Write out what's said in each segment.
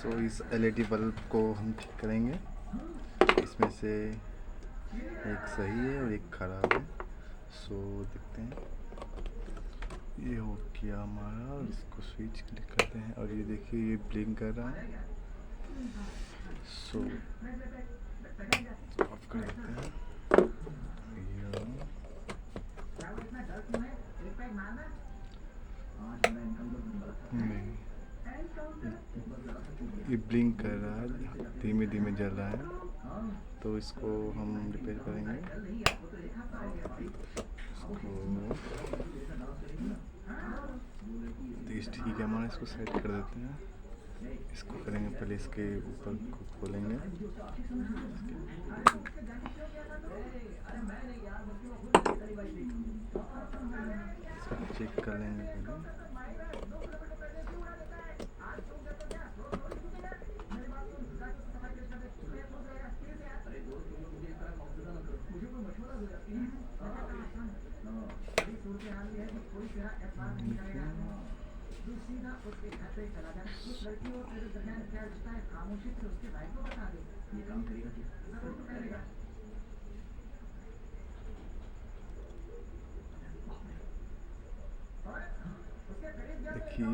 सो इस LED bulb को हम ठीक करेंगे। इसमें से एक सही है और एक ख़राब है। सो देखते हैं। ये हो गया हमारा, और इसको स्विच क्लिक करते हैं और ये देखिए ये ब्लिंक कर रहा है। सो ऑफ कर देते हैं। ये ब्लिंक कर रहा है, धीमे धीमे जल रहा है, तो इसको हम रिपेयर करेंगे। इसको ठीक है हमारा, इसको सेट कर देते हैं। इसको करेंगे पहले, इसके ऊपर को खोलेंगे। इसको चेक कर लेंगे पहले। देखिए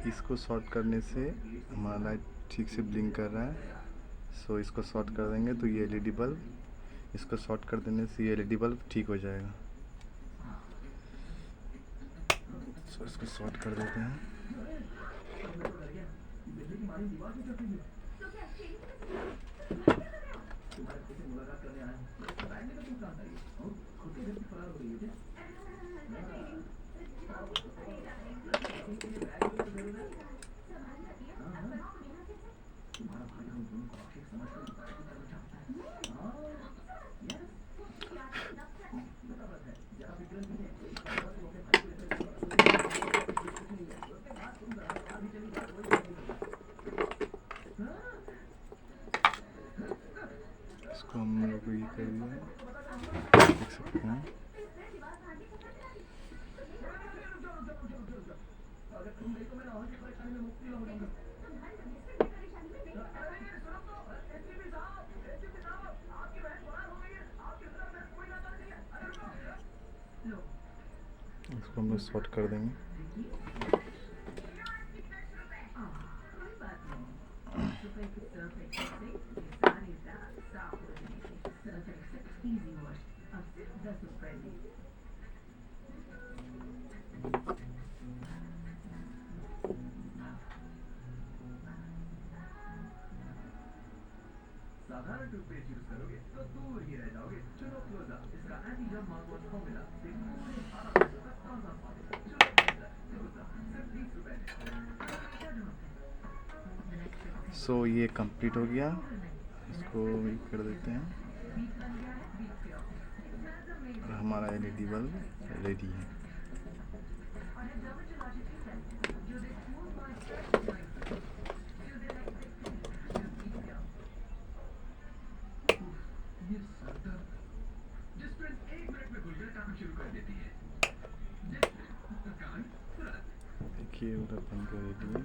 इसको शॉर्ट करने से हमारा लाइट ठीक से ब्लिंक कर रहा है। सो इसको शॉर्ट कर देंगे तो ये एलईडी बल्ब, इसको शॉर्ट कर देने से ये एलईडी बल्ब ठीक हो जाएगा। सो इसको शॉर्ट कर देते हैं। इसको हम लोग ये कर दिया है, देख सकते हैं। इसको हम लोग शॉर्ट कर देंगे। साधारण टूथपेस्ट यूज करोगे तो दूर ही रह जाओगे। चुनो क्लोजअप, इसका एंटी जर्म माउथवॉश फॉर्मूला सिर्फ 18 पैसों का ताजा स्वाद। चुनो क्लोजअप सिर्फ 20 रुपए में। सो ये कंप्लीट हो गया, इसको कर देते हैं और हमारा एलईडी बल्ब रेडी है। देखिए उधर बन के रेडी है।